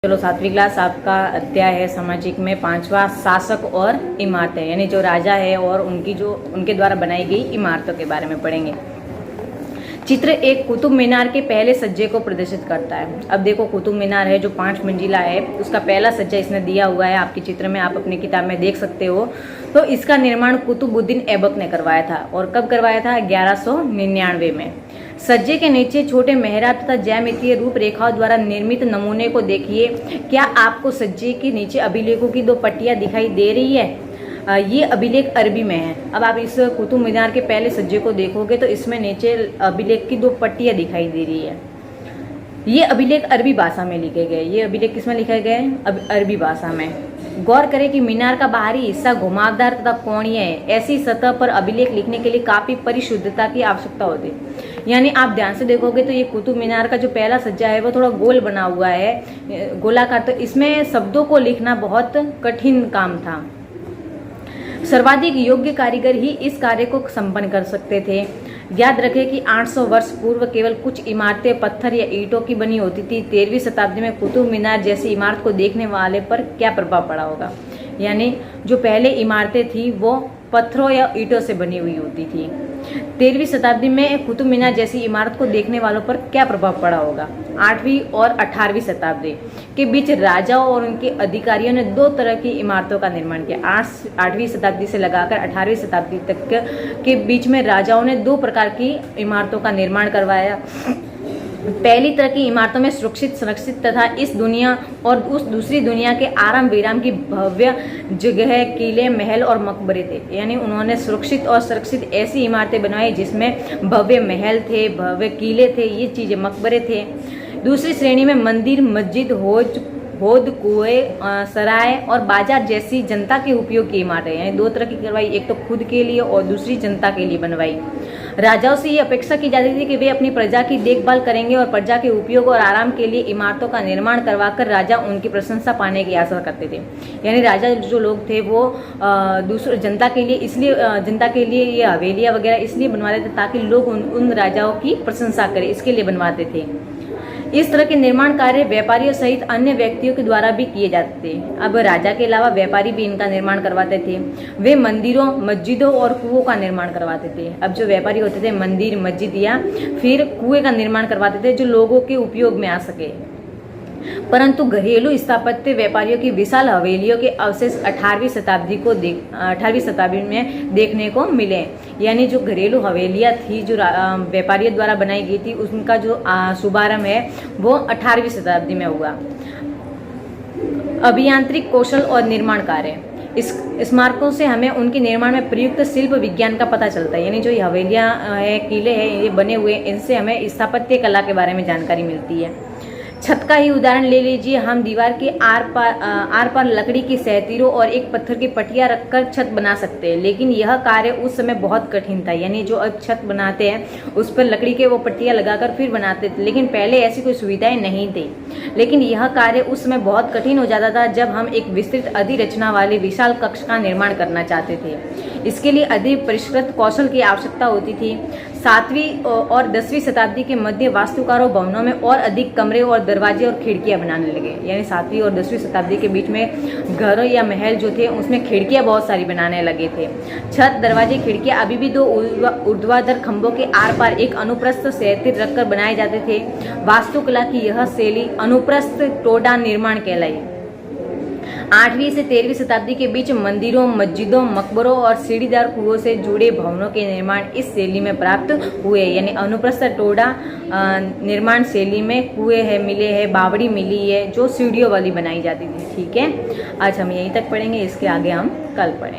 चलो 7वीं क्लास आपका अध्याय है सामाजिक में 5वां शासक और इमारतें, यानी जो राजा है और उनके द्वारा बनाई गई इमारतों के बारे में पढ़ेंगे। चित्र एक कुतुब मीनार के पहले सज्जे को प्रदर्शित करता है। अब देखो कुतुब मीनार है जो 5 मंजिला है, उसका पहला सज्जा इसने दिया हुआ है आपके चित्र में, आप अपनी किताब में देख सकते हो। तो इसका निर्माण कुतुबुद्दीन ऐबक ने करवाया था। और कब करवाया था? 1199 में। सज्जे के नीचे छोटे मेहराब तथा ज्यामितीय रूपरेखाओं द्वारा निर्मित नमूने को देखिए। क्या आपको सज्जे के नीचे अभिलेखों की 2 पट्टियां दिखाई दे रही है? ये अभिलेख अरबी में है। अब आप इस कुतुब मीनार के पहले सज्जे को देखोगे तो इसमें नीचे अभिलेख की 2 पट्टियां दिखाई दे रही है। ये अभिलेख अरबी भाषा में लिखे गए। ये अभिलेख किसमें लिखे गए? अरबी भाषा में। गौर करें कि मीनार का बाहरी हिस्सा घुमावदार तथा कोणीय है। ऐसी सतह पर अभिलेख लिखने के लिए काफी परिशुद्धता की आवश्यकता होती है। यानी आप ध्यान से देखोगे तो ये कुतुब मीनार का जो पहला सज्जा है वो थोड़ा गोल बना हुआ है, गोलाकार। तो इसमें शब्दों को लिखना बहुत कठिन काम था। सर्वाधिक योग्य कारीगर ही इस कार्य को संपन्न कर सकते थे। याद रखें कि 800 वर्ष पूर्व केवल कुछ इमारतें पत्थर या ईंटों की बनी होती थी। 13वीं शताब्दी में कुतुब मीनार जैसी इमारत को देखने वाले पर क्या प्रभाव पड़ा होगा? यानी जो पहले इमारतें थी वो पत्थरों या ईंटों से बनी हुई होती थी। 13वीं शताब्दी में कुतुब मीनार जैसी इमारत को देखने वालों पर क्या प्रभाव पड़ा होगा? 8वीं और 18वीं शताब्दी के बीच राजाओं और उनके अधिकारियों ने 2 तरह की इमारतों का निर्माण किया। 8वीं शताब्दी से लगाकर 18वीं शताब्दी तक के बीच में राजाओं ने 2 प्रकार की इमारतों का निर्माण करवाया। पहली तरह की इमारतों में सुरक्षित, संरक्षित तथा इस दुनिया और उस दूसरी दुनिया के आराम विराम की भव्य जगह, किले, महल और मकबरे थे। यानी उन्होंने सुरक्षित और संरक्षित ऐसी इमारतें बनवाई जिसमें भव्य महल थे, भव्य किले थे, ये चीजें, मकबरे थे। दूसरी श्रेणी में मंदिर, मस्जिद, हौद, कुएं, सराय और बाजार जैसी जनता के उपयोग की इमारतें, यानी 2 तरह की करवाई। एक तो खुद के लिए और दूसरी जनता के लिए बनवाई। राजाओं से ये अपेक्षा की जाती थी कि वे अपनी प्रजा की देखभाल करेंगे और प्रजा के उपयोग और आराम के लिए इमारतों का निर्माण करवाकर राजा उनकी प्रशंसा पाने की आशा करते थे। यानी राजा जो लोग थे वो दूसरे जनता के लिए ये हवेलियाँ वगैरह इसलिए बनवाते थे ताकि लोग उन राजाओं की प्रशंसा करें, इसके लिए बनवाते थे। इस तरह के निर्माण कार्य व्यापारियों सहित अन्य व्यक्तियों के द्वारा भी किए जाते थे। अब राजा के अलावा व्यापारी भी इनका निर्माण करवाते थे। वे मंदिरों, मस्जिदों और कुओं का निर्माण करवाते थे। अब जो व्यापारी होते थे मंदिर, मस्जिद या फिर कुएं का निर्माण करवाते थे जो लोगों के उपयोग में आ सके। परंतु घरेलू स्थापत्य व्यापारियों की विशाल हवेलियों के अवशेष 18वीं शताब्दी में देखने को मिले। यानी जो घरेलू हवेलियां थी जो व्यापारियों द्वारा बनाई गई थी उनका जो शुभारंभ है वो 18वीं शताब्दी में हुआ। अभियांत्रिक कौशल और निर्माण कार्य, इस स्मारकों से हमें उनके निर्माण में प्रयुक्त शिल्प विज्ञान का पता चलता है। यानी जो ये हवेलियां है, किले हैं, ये बने हुए, इनसे हमें स्थापत्य कला के बारे में जानकारी मिलती है। छत का ही उदाहरण ले लीजिए। हम दीवार के आर पार लकड़ी की सहतीरों और एक पत्थर की पटिया रखकर छत बना सकते हैं, लेकिन यह कार्य उस समय बहुत कठिन था। यानी जो अब छत बनाते हैं उस पर लकड़ी के वो पट्टियां लगाकर फिर बनाते थे, लेकिन पहले ऐसी कोई सुविधाएं नहीं थी। लेकिन यह कार्य उस समय बहुत कठिन हो जाता था जब हम एक विस्तृत अधिरचना वाले विशाल कक्ष का निर्माण करना चाहते थे। इसके लिए अधिक परिष्कृत कौशल की आवश्यकता होती थी। 7वीं और 10वीं शताब्दी के मध्य वास्तुकारों भवनों में और अधिक कमरे और दरवाजे और खिड़कियां बनाने लगे। यानी 7वीं और 10वीं शताब्दी के बीच में घरों या महल जो थे उसमें खिड़कियां बहुत सारी बनाने लगे थे। छत, दरवाजे, खिड़कियां अभी भी 2 ऊर्ध्वाधर खंभों के आर पार एक अनुप्रस्थ सहतीर रखकर बनाए जाते थे। वास्तुकला की यह शैली अनुप्रस्थ टोडा निर्माण कहलाई। 8वीं से 13वीं शताब्दी के बीच मंदिरों, मस्जिदों, मकबरों और सीढ़ीदार कुओं से जुड़े भवनों के निर्माण इस शैली में प्राप्त हुए। यानी अनुप्रस्थ टोडा निर्माण शैली में कुएं मिले हैं, बावड़ी मिली है जो सीढ़ियों वाली बनाई जाती थी। ठीक है, आज हम यहीं तक पढ़ेंगे, इसके आगे हम कल पढ़ेंगे।